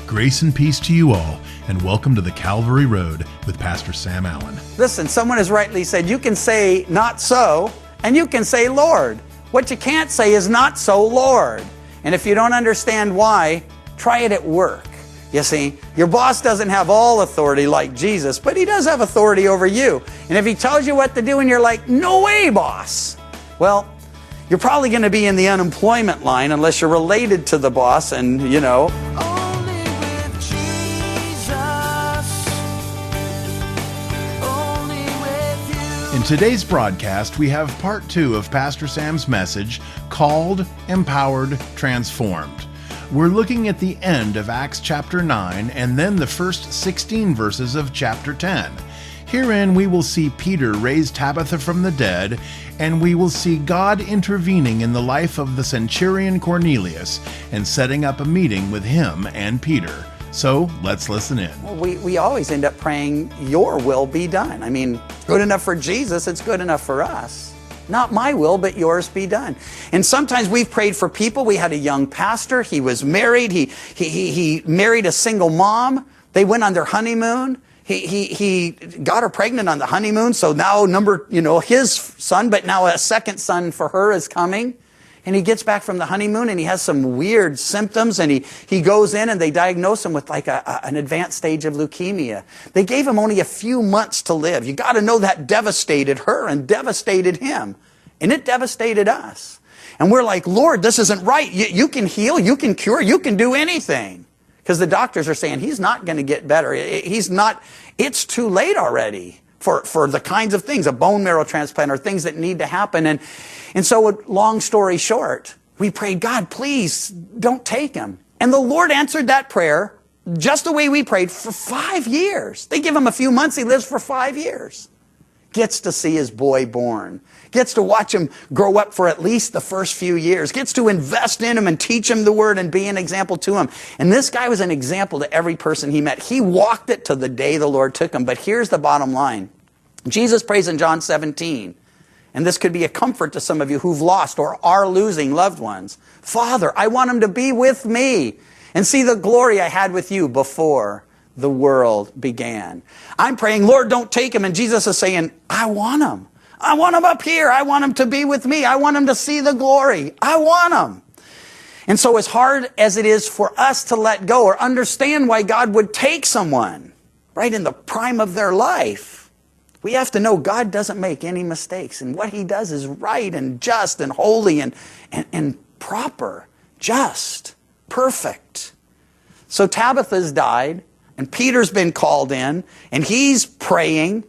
Grace and peace to you all, and welcome to the Calvary Road with Pastor Sam Allen. Listen, someone has rightly said, you can say not so, and you can say Lord. What you can't say is not so, Lord. And if you don't understand why, try it at work. You see, your boss doesn't have all authority like Jesus, but he does have authority over you. And if he tells you what to do and you're like, no way, boss, well, you're probably going to be in the unemployment line unless you're related to the boss and, you know. In today's broadcast, we have part 2 of Pastor Sam's message called Empowered, Transformed. We're looking at the end of Acts chapter 9 and then the first 16 verses of chapter 10. Herein we will see Peter raise Tabitha from the dead, and we will see God intervening in the life of the centurion Cornelius and setting up a meeting with him and Peter. So let's listen in. Well, we always end up praying, your will be done. I mean, good enough for Jesus, it's good enough for us. Not my will, but yours be done. And sometimes we've prayed for people. We had a young pastor. He was married. He married a single mom. They went on their honeymoon. He got her pregnant on the honeymoon. So now his son, but now a second son for her is coming. And he gets back from the honeymoon and he has some weird symptoms, and he goes in and they diagnose him with like an advanced stage of leukemia. They gave him only a few months to live. You got to know that devastated her and devastated him. And it devastated us. And we're like, Lord, this isn't right. You can heal, you can cure, you can do anything. Because the doctors are saying he's not going to get better. It's too late already for the kinds of things, a bone marrow transplant or things that need to happen. And so, long story short, we prayed, God, please don't take him. And the Lord answered that prayer just the way we prayed for 5 years. They give him a few months, he lives for 5 years. Gets to see his boy born. Gets to watch him grow up for at least the first few years. Gets to invest in him and teach him the word and be an example to him. And this guy was an example to every person he met. He walked it to the day the Lord took him. But here's the bottom line. Jesus prays in John 17. And this could be a comfort to some of you who've lost or are losing loved ones. Father, I want them to be with me and see the glory I had with you before the world began. I'm praying, Lord, don't take him. And Jesus is saying, I want him. I want him up here. I want him to be with me. I want him to see the glory. I want him. And so as hard as it is for us to let go or understand why God would take someone right in the prime of their life, we have to know God doesn't make any mistakes. And what he does is right and just and holy and proper, just, perfect. So Tabitha's died, and Peter's been called in, and he's praying,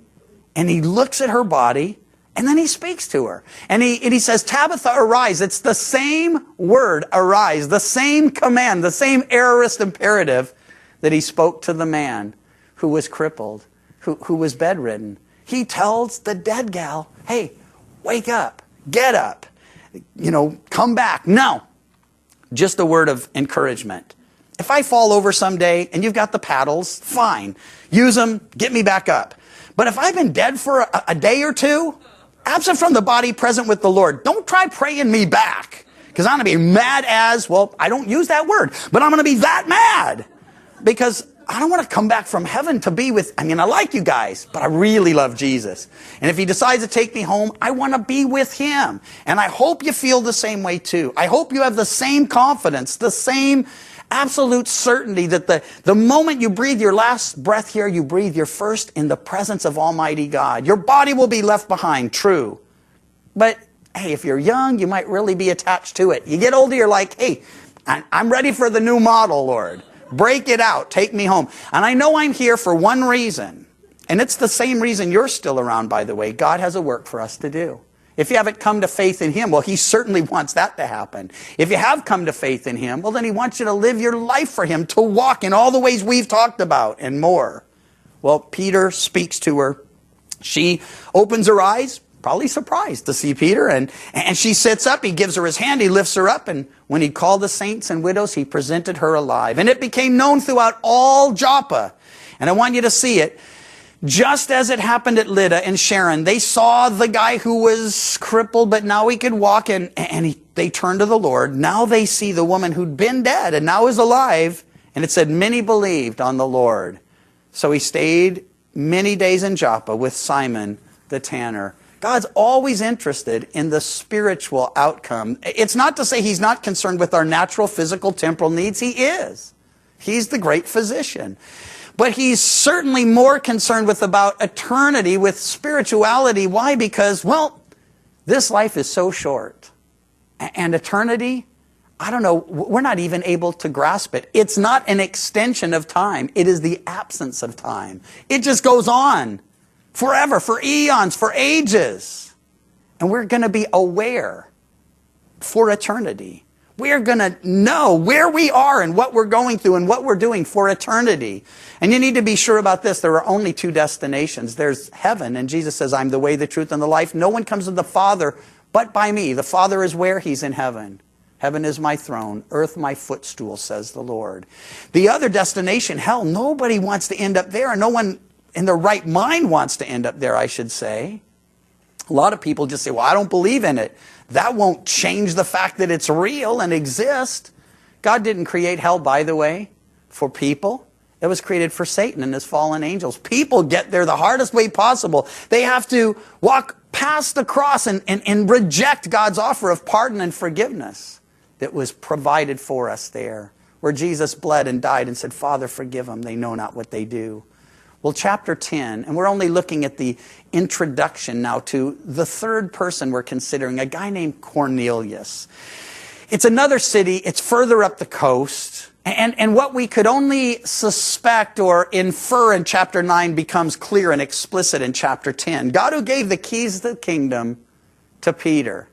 and he looks at her body, and then he speaks to her. And he says, Tabitha, arise. It's the same word, arise, the same command, the same aorist imperative that he spoke to the man who was crippled, who was bedridden. He tells the dead gal, hey, wake up, get up, come back. No, just a word of encouragement. If I fall over someday and you've got the paddles, fine. Use them, get me back up. But if I've been dead for a day or two, absent from the body, present with the Lord, don't try praying me back. Because I'm going to be mad as, well, I don't use that word, but I'm going to be that mad. Because I don't want to come back from heaven to be with, I like you guys, but I really love Jesus. And if he decides to take me home, I want to be with him. And I hope you feel the same way too. I hope you have the same confidence, the same absolute certainty that the moment you breathe your last breath here, you breathe your first in the presence of Almighty God. Your body will be left behind, true. But hey, if you're young, you might really be attached to it. You get older, you're like, hey, I'm ready for the new model, Lord. Break it out. Take me home. And I know I'm here for one reason. And it's the same reason you're still around, by the way. God has a work for us to do. If you haven't come to faith in him, well, he certainly wants that to happen. If you have come to faith in him, well, then he wants you to live your life for him, to walk in all the ways we've talked about and more. Well, Peter speaks to her. She opens her eyes, probably surprised to see Peter, and she sits up. He gives her his hand. He lifts her up, and when he called the saints and widows, he presented her alive. And it became known throughout all Joppa. And I want you to see it. Just as it happened at Lydda and Sharon, they saw the guy who was crippled, but now he could walk, and they turned to the Lord. Now they see the woman who'd been dead and now is alive, And it said, many believed on the Lord. So he stayed many days in Joppa with Simon the tanner. God's always interested in the spiritual outcome. It's not to say he's not concerned with our natural, physical, temporal needs. He is. He's the great physician. But he's certainly more concerned with about eternity, with spirituality. Why? Because, well, this life is so short. And eternity, I don't know, we're not even able to grasp it. It's not an extension of time. It is the absence of time. It just goes on forever, for eons, for ages. And we're going to be aware for eternity. We're going to know where we are and what we're going through and what we're doing for eternity. And you need to be sure about this. There are only two destinations. There's heaven, and Jesus says, I'm the way, the truth, and the life. No one comes to the Father but by me. The Father is where? He's in heaven. Heaven is my throne, earth my footstool, says the Lord. The other destination, hell, nobody wants to end up there, and no one in their right mind wants to end up there, I should say. A lot of people just say, well, I don't believe in it. That won't change the fact that it's real and exists. God didn't create hell, by the way, for people. It was created for Satan and his fallen angels. People get there the hardest way possible. They have to walk past the cross and reject God's offer of pardon and forgiveness that was provided for us there, where Jesus bled and died and said, Father, forgive them. They know not what they do. Well, chapter 10, and we're only looking at the introduction now to the third person we're considering, a guy named Cornelius. It's another city. It's further up the coast. And what we could only suspect or infer in chapter 9 becomes clear and explicit in chapter 10. God who gave the keys to the kingdom to Peter.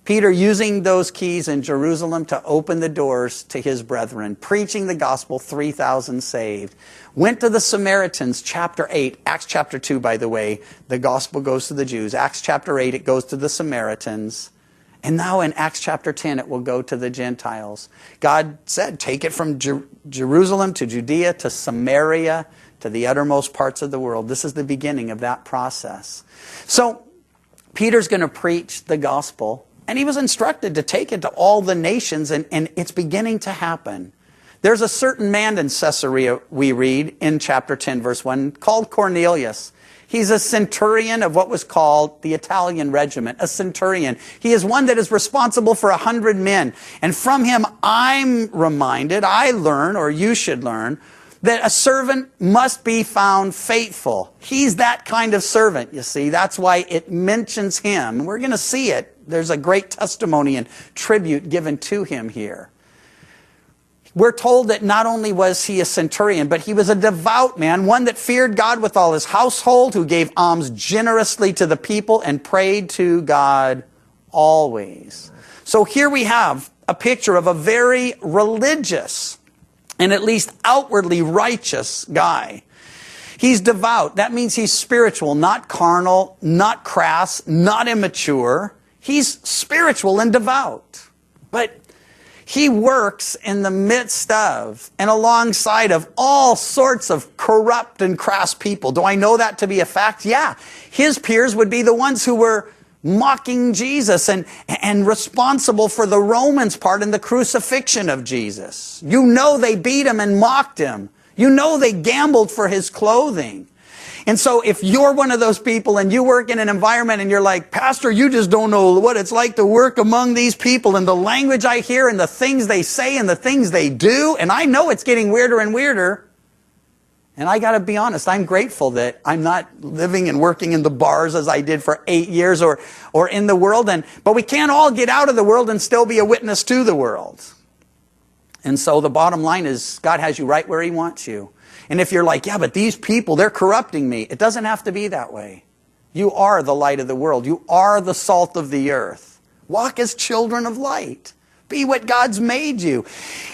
Peter using those keys in Jerusalem to open the doors to his brethren, preaching the gospel, 3,000 saved. Went to the Samaritans, chapter 8, Acts chapter 2, by the way, the gospel goes to the Jews. Acts chapter 8, it goes to the Samaritans. And now in Acts chapter 10, it will go to the Gentiles. God said, take it from Jerusalem to Judea to Samaria to the uttermost parts of the world. This is the beginning of that process. So Peter's going to preach the gospel. And he was instructed to take it to all the nations, and it's beginning to happen. There's a certain man in Caesarea, we read in chapter 10, verse 1, called Cornelius. He's a centurion of what was called the Italian regiment, a centurion. He is one that is responsible for 100 men. And from him, I'm reminded, I learn, or you should learn, that a servant must be found faithful. He's that kind of servant, you see. That's why it mentions him. We're going to see it. There's a great testimony and tribute given to him here. We're told that not only was he a centurion, but he was a devout man, one that feared God with all his household, who gave alms generously to the people and prayed to God always. So here we have a picture of a very religious and at least outwardly righteous guy. He's devout. That means he's spiritual, not carnal, not crass, not immature. He's spiritual and devout. But he works in the midst of and alongside of all sorts of corrupt and crass people. Do I know that to be a fact? Yeah. His peers would be the ones who were mocking Jesus and responsible for the Romans part in the crucifixion of Jesus. You know they beat him and mocked him. You know they gambled for his clothing. And so if you're one of those people and you work in an environment and you're like, Pastor, you just don't know what it's like to work among these people and the language I hear and the things they say and the things they do, and I know it's getting weirder and weirder. And I got to be honest, I'm grateful that I'm not living and working in the bars as I did for 8 years or in the world. But we can't all get out of the world and still be a witness to the world. And so the bottom line is God has you right where he wants you. And if you're like, yeah, but these people, they're corrupting me. It doesn't have to be that way. You are the light of the world. You are the salt of the earth. Walk as children of light. Be what God's made you.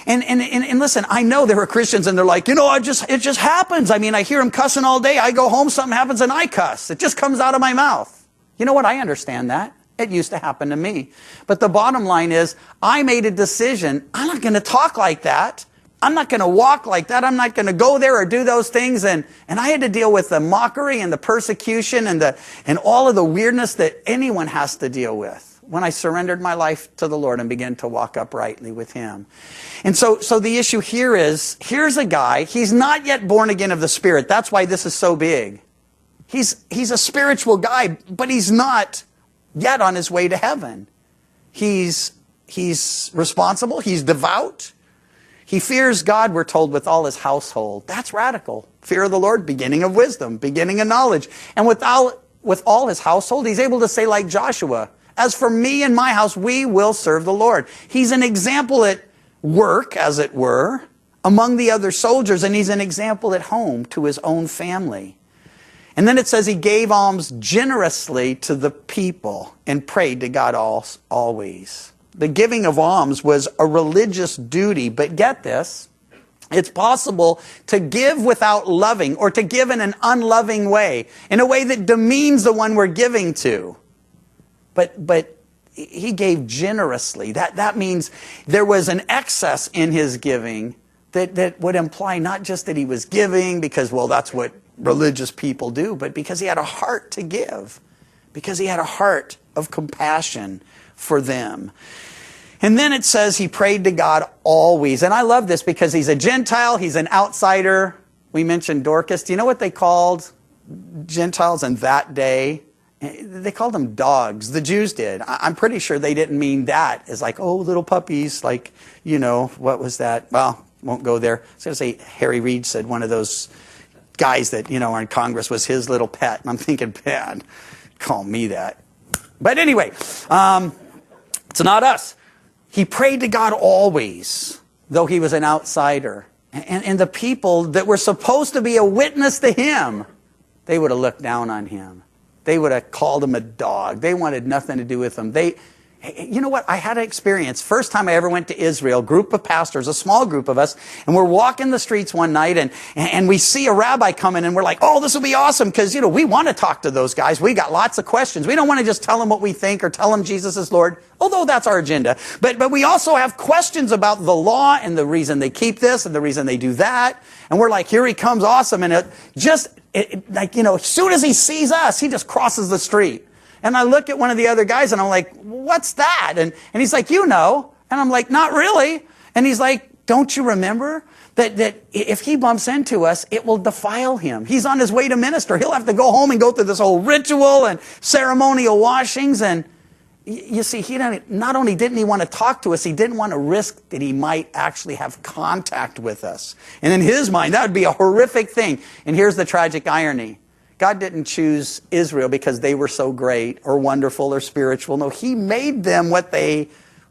And listen, I know there are Christians and they're like, you know, it just happens. I mean, I hear them cussing all day. I go home, something happens and I cuss. It just comes out of my mouth. You know what? I understand that. It used to happen to me. But the bottom line is, I made a decision. I'm not going to talk like that. I'm not going to walk like that. I'm not going to go there or do those things. And I had to deal with the mockery and the persecution and all of the weirdness that anyone has to deal with. when I surrendered my life to the Lord and began to walk uprightly with Him. And so the issue here is, here's a guy, he's not yet born again of the Spirit. That's why this is so big. He's a spiritual guy, but he's not yet on his way to heaven. He's responsible, he's devout. He fears God, we're told, with all his household. That's radical. Fear of the Lord, beginning of wisdom, beginning of knowledge. And with all his household, he's able to say like Joshua, as for me and my house, we will serve the Lord. He's an example at work, as it were, among the other soldiers, and he's an example at home to his own family. And then it says he gave alms generously to the people and prayed to God always. The giving of alms was a religious duty, but get this, it's possible to give without loving, or to give in an unloving way, in a way that demeans the one we're giving to. But he gave generously. That means there was an excess in his giving that would imply not just that he was giving because, well, that's what religious people do, but because he had a heart to give, because he had a heart of compassion for them. And then it says he prayed to God always. And I love this because he's a Gentile, he's an outsider. We mentioned Dorcas. Do you know what they called Gentiles in that day? They called them dogs. The Jews did. I'm pretty sure they didn't mean that as like, oh, little puppies, like, what was that? Well, won't go there. I was going to say Harry Reid said one of those guys that, are in Congress was his little pet. And I'm thinking, man, call me that. But anyway, it's not us. He prayed to God always, though he was an outsider. And the people that were supposed to be a witness to him, they would have looked down on him. They would have called him a dog. They wanted nothing to do with him. You know what? I had an experience. First time I ever went to Israel, group of pastors, a small group of us, and we're walking the streets one night, and we see a rabbi coming, and we're like, oh, this will be awesome, because, we want to talk to those guys. We got lots of questions. We don't want to just tell them what we think or tell them Jesus is Lord, although that's our agenda. But we also have questions about the law and the reason they keep this and the reason they do that. And we're like, here he comes, awesome. And as soon as he sees us, he just crosses the street. And I look at one of the other guys and I'm like, what's that? And he's like, And I'm like, not really. And he's like, don't you remember that if he bumps into us, it will defile him. He's on his way to minister. He'll have to go home and go through this whole ritual and ceremonial washings. And you see, not only didn't he want to talk to us, he didn't want to risk that he might actually have contact with us. And in his mind, that would be a horrific thing. And here's the tragic irony. God didn't choose Israel because they were so great or wonderful or spiritual. No, he made them what they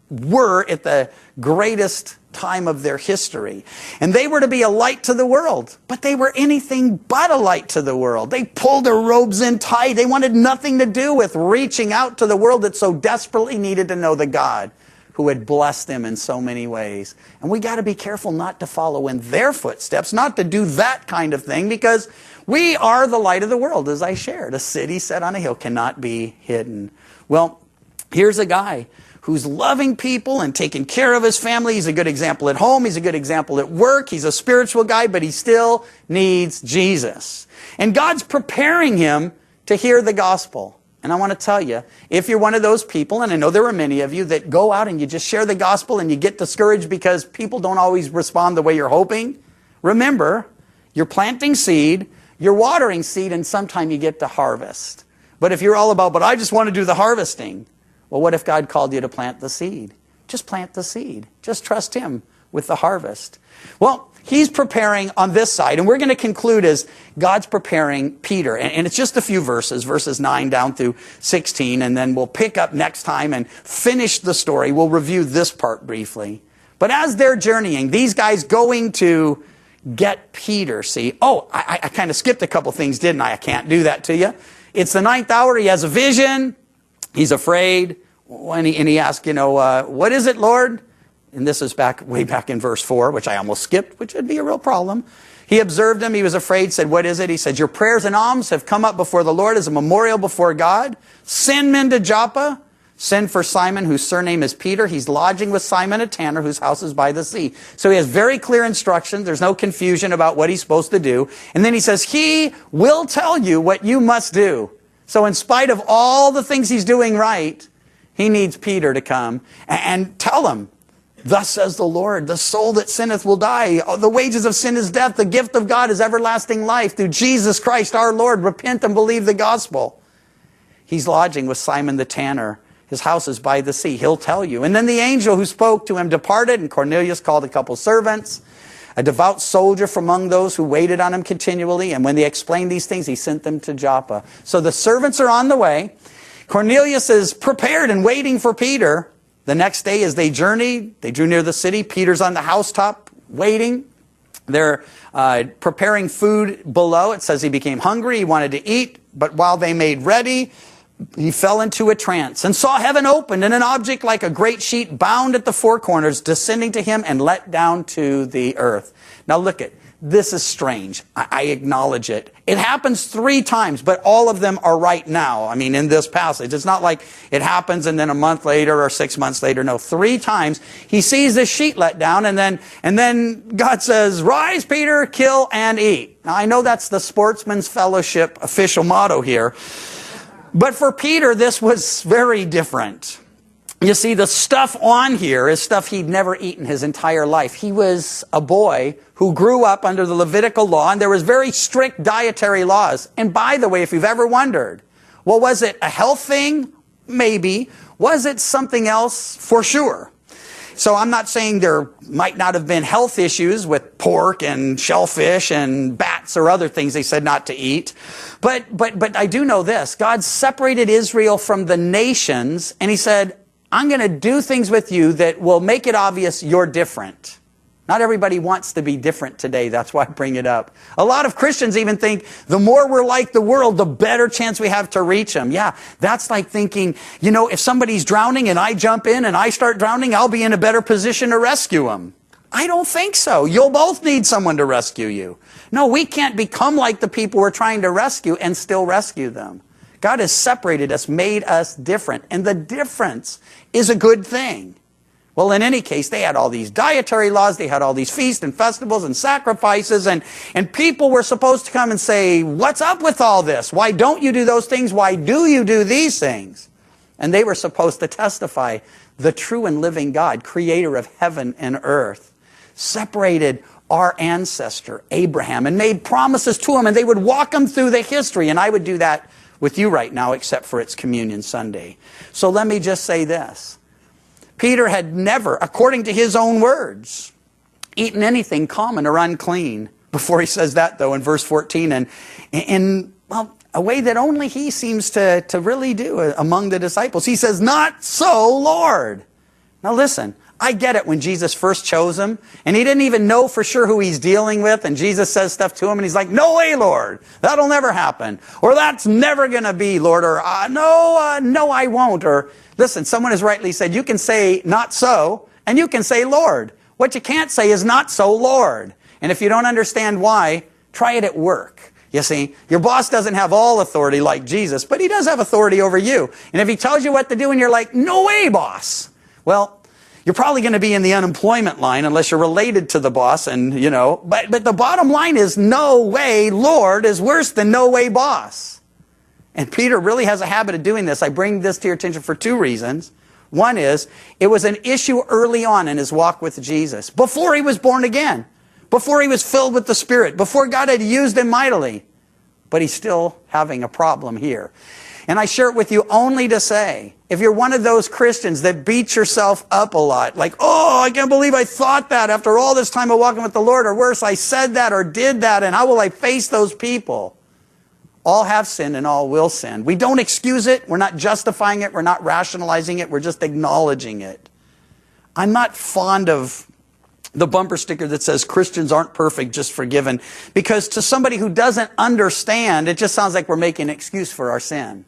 were at the greatest time of their history. And they were to be a light to the world, but they were anything but a light to the world. They pulled their robes in tight. They wanted nothing to do with reaching out to the world that so desperately needed to know the God who had blessed them in so many ways. And we got to be careful not to follow in their footsteps, not to do that kind of thing, because we are the light of the world, as I shared. A city set on a hill cannot be hidden. Well, here's a guy who's loving people and taking care of his family. He's a good example at home. He's a good example at work. He's a spiritual guy, but he still needs Jesus. And God's preparing him to hear the gospel. And I want to tell you, if you're one of those people, and I know there are many of you that go out and you just share the gospel and you get discouraged because people don't always respond the way you're hoping, remember, you're planting seed, you're watering seed, and sometime you get to harvest. But if you're all about, but I just want to do the harvesting, well, what if God called you to plant the seed? Just plant the seed. Just trust him with the harvest. Well, he's preparing on this side, and we're going to conclude as God's preparing Peter. And it's just a few verses 9 down through 16, and then we'll pick up next time and finish the story. We'll review this part briefly. But as they're journeying, these guys going to get Peter, see. Oh, I kind of skipped a couple things, didn't I? I can't do that to you. It's the 9th hour. He has a vision. He's afraid. And he asks, what is it, Lord? And this is way back in verse 4, which I almost skipped, which would be a real problem. He observed him. He was afraid, said, what is it? He said, your prayers and alms have come up before the Lord as a memorial before God. Send men to Joppa. Send for Simon, whose surname is Peter. He's lodging with Simon, a tanner, whose house is by the sea. So he has very clear instructions. There's no confusion about what he's supposed to do. And then he says, he will tell you what you must do. So in spite of all the things he's doing right, He needs Peter to come and tell him, thus says the Lord, the soul that sinneth will die. The wages of sin is death. The gift of God is everlasting life through Jesus Christ our Lord. Repent and believe the gospel. He's lodging with Simon the tanner. His house is by the sea. He'll tell you. And then the angel who spoke to him departed, and Cornelius called a couple servants, a devout soldier from among those who waited on him continually. And when they explained these things, he sent them to Joppa. So the servants are on the way. Cornelius is prepared and waiting for Peter. The next day as they journeyed, they drew near the city. Peter's on the housetop waiting. They're preparing food below. It says he became hungry. He wanted to eat. But while they made ready, he fell into a trance and saw heaven opened and an object like a great sheet bound at the four corners descending to him and let down to the earth. Now look at this is strange. I acknowledge it. It happens 3 times, but all of them are right now. I mean, in this passage. It's not like it happens and then a month later or 6 months later. No, 3 times he sees this sheet let down and then God says, rise, Peter, kill and eat. Now I know that's the Sportsman's Fellowship official motto here. But for Peter, this was very different. You see, the stuff on here is stuff he'd never eaten his entire life. He was a boy who grew up under the Levitical law, and there was very strict dietary laws. And by the way, if you've ever wondered, well, was it a health thing? Maybe. Was it something else? For sure. So I'm not saying there might not have been health issues with pork and shellfish and bats or other things they said not to eat. But I do know this. God separated Israel from the nations, and he said, I'm going to do things with you that will make it obvious you're different. Not everybody wants to be different today. That's why I bring it up. A lot of Christians even think the more we're like the world, the better chance we have to reach them. Yeah, that's like thinking, you know, if somebody's drowning and I jump in and I start drowning, I'll be in a better position to rescue them. I don't think so. You'll both need someone to rescue you. No, we can't become like the people we're trying to rescue and still rescue them. God has separated us, made us different, and the difference is a good thing. Well, in any case, they had all these dietary laws, they had all these feasts and festivals and sacrifices, and people were supposed to come and say, what's up with all this? Why don't you do those things? Why do you do these things? And they were supposed to testify, the true and living God, creator of heaven and earth, separated our ancestor, Abraham, and made promises to him, and they would walk him through the history, and I would do that with you right now, except for it's Communion Sunday. So let me just say this. Peter had never, according to his own words, eaten anything common or unclean. Before he says that, though, in verse 14, and in, well, a way that only he seems to really do among the disciples. He says, not so, Lord. Now listen, I get it when Jesus first chose him, and he didn't even know for sure who he's dealing with, and Jesus says stuff to him, and he's like, no way, Lord. That'll never happen. Or that's never going to be, Lord. Or no, I won't. Or listen, someone has rightly said, you can say not so, and you can say Lord. What you can't say is not so, Lord. And if you don't understand why, try it at work. You see, your boss doesn't have all authority like Jesus, but he does have authority over you. And if he tells you what to do and you're like, no way, boss. Well, you're probably going to be in the unemployment line unless you're related to the boss, and you know, but the bottom line is no way, Lord, is worse than no way, boss. And Peter really has a habit of doing this. I bring this to your attention for 2 reasons. One is, it was an issue early on in his walk with Jesus, before he was born again, before he was filled with the Spirit, before God had used him mightily. But he's still having a problem here. And I share it with you only to say, if you're one of those Christians that beat yourself up a lot, like, oh, I can't believe I thought that after all this time of walking with the Lord, or worse, I said that or did that, and how will I face those people? All have sinned and all will sin. We don't excuse it. We're not justifying it. We're not rationalizing it. We're just acknowledging it. I'm not fond of the bumper sticker that says Christians aren't perfect, just forgiven, because to somebody who doesn't understand, it just sounds like we're making an excuse for our sin.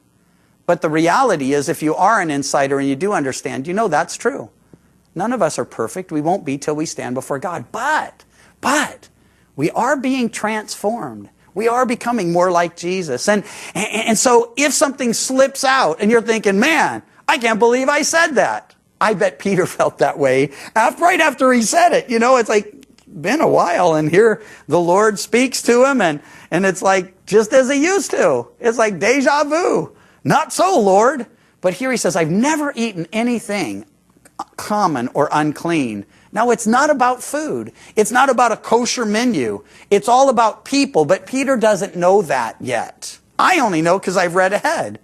But the reality is, if you are an insider and you do understand, you know that's true. None of us are perfect. We won't be till we stand before God. But we are being transformed. We are becoming more like Jesus. And so if something slips out and you're thinking, man, I can't believe I said that. I bet Peter felt that way right after he said it. You know, it's like been a while, and here the Lord speaks to him, and it's like just as he used to. It's like deja vu. Not so, Lord. But here he says, I've never eaten anything common or unclean. Now, it's not about food. It's not about a kosher menu. It's all about people, but Peter doesn't know that yet. I only know because I've read ahead.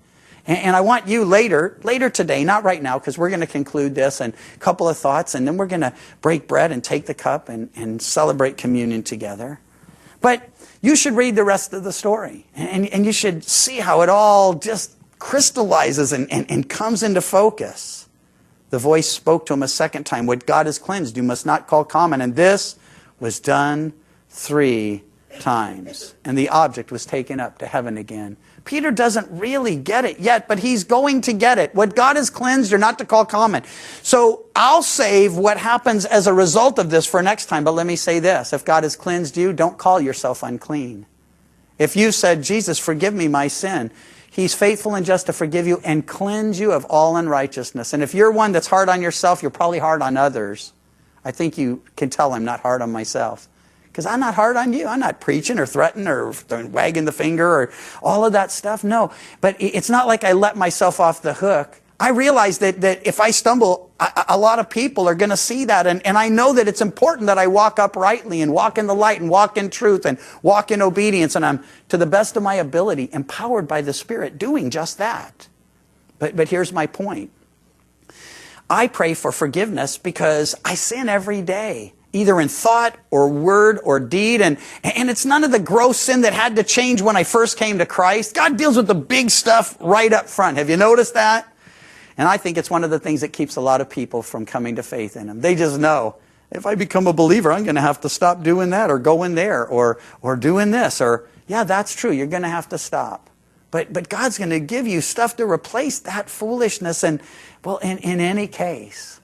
And I want you later today, not right now, because we're going to conclude this and a couple of thoughts, and then we're going to break bread and take the cup and celebrate communion together. But you should read the rest of the story, and you should see how it all just crystallizes and comes into focus. The voice spoke to him a second time, what God has cleansed, you must not call common. And this was done 3 times. And the object was taken up to heaven again. Peter doesn't really get it yet, but he's going to get it. What God has cleansed, you're not to call common. So I'll save what happens as a result of this for next time. But let me say this. If God has cleansed you, don't call yourself unclean. If you said, Jesus, forgive me my sin, He's faithful and just to forgive you and cleanse you of all unrighteousness. And if you're one that's hard on yourself, you're probably hard on others. I think you can tell I'm not hard on myself. Because I'm not hard on you. I'm not preaching or threatening or wagging the finger or all of that stuff. No. But it's not like I let myself off the hook. I realize that if I stumble, a lot of people are going to see that. And I know that it's important that I walk uprightly and walk in the light and walk in truth and walk in obedience. And I'm, to the best of my ability, empowered by the Spirit, doing just that. But here's my point. I pray for forgiveness because I sin every day, either in thought or word or deed. And it's none of the gross sin that had to change when I first came to Christ. God deals with the big stuff right up front. Have you noticed that? And I think it's one of the things that keeps a lot of people from coming to faith in Him. They just know, if I become a believer, I'm going to have to stop doing that or going there or doing this. Or, yeah, that's true. You're going to have to stop. But God's going to give you stuff to replace that foolishness. And, well, in any case,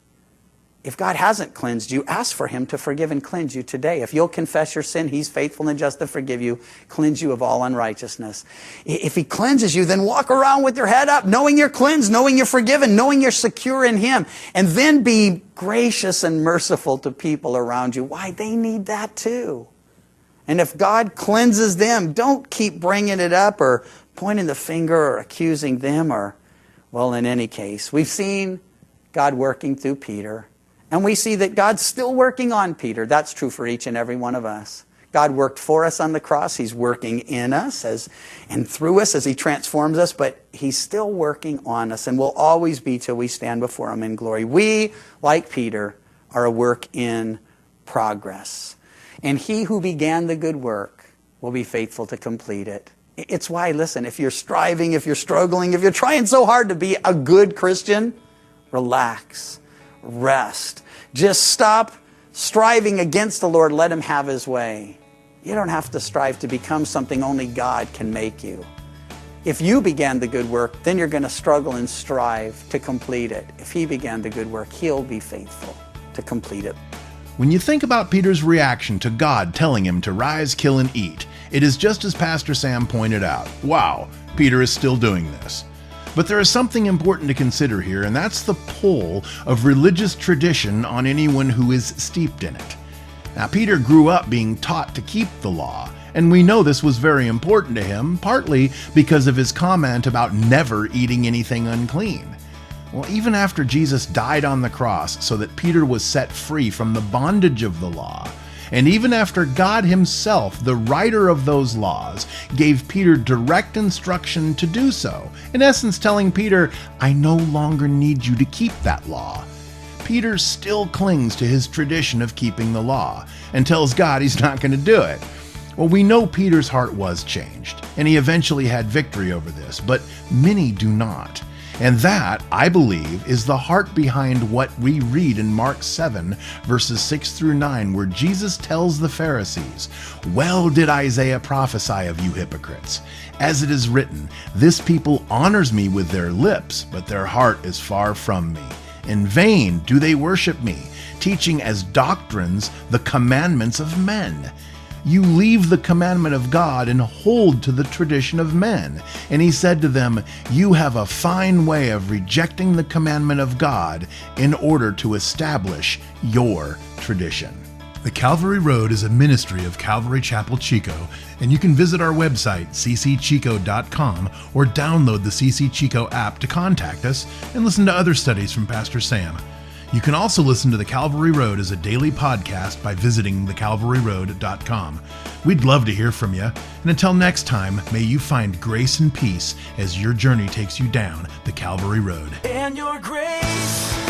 if God hasn't cleansed you, ask for Him to forgive and cleanse you today. If you'll confess your sin, He's faithful and just to forgive you, cleanse you of all unrighteousness. If He cleanses you, then walk around with your head up, knowing you're cleansed, knowing you're forgiven, knowing you're secure in Him. And then be gracious and merciful to people around you. Why? They need that too. And if God cleanses them, don't keep bringing it up or pointing the finger or accusing them or, well, in any case, we've seen God working through Peter. And we see that God's still working on Peter. That's true for each and every one of us. God worked for us on the cross. He's working in us and through us as He transforms us. But He's still working on us and will always be till we stand before Him in glory. We, like Peter, are a work in progress. And He who began the good work will be faithful to complete it. It's why, listen, if you're striving, if you're struggling, if you're trying so hard to be a good Christian, relax. Rest. Just stop striving against the Lord. Let Him have His way. You don't have to strive to become something only God can make you. If you began the good work, then you're going to struggle and strive to complete it. If He began the good work, He'll be faithful to complete it. When you think about Peter's reaction to God telling him to rise, kill, and eat, it is just as Pastor Sam pointed out. Wow, Peter is still doing this. But there is something important to consider here, and that's the pull of religious tradition on anyone who is steeped in it. Now, Peter grew up being taught to keep the law, and we know this was very important to him, partly because of his comment about never eating anything unclean. Well, even after Jesus died on the cross so that Peter was set free from the bondage of the law, and even after God Himself, the writer of those laws, gave Peter direct instruction to do so, in essence telling Peter, I no longer need you to keep that law, Peter still clings to his tradition of keeping the law and tells God he's not going to do it. Well, we know Peter's heart was changed, and he eventually had victory over this, but many do not. And that, I believe, is the heart behind what we read in Mark 7, verses 6 through 9, where Jesus tells the Pharisees, well did Isaiah prophesy of you hypocrites. As it is written, this people honors me with their lips, but their heart is far from me. In vain do they worship me, teaching as doctrines the commandments of men. You leave the commandment of God and hold to the tradition of men. And he said to them, you have a fine way of rejecting the commandment of God in order to establish your tradition. The Calvary Road is a ministry of Calvary Chapel Chico, and you can visit our website, ccchico.com, or download the CC Chico app to contact us and listen to other studies from Pastor Sam. You can also listen to The Calvary Road as a daily podcast by visiting thecalvaryroad.com. We'd love to hear from you, and until next time, may you find grace and peace as your journey takes you down the Calvary Road. And your grace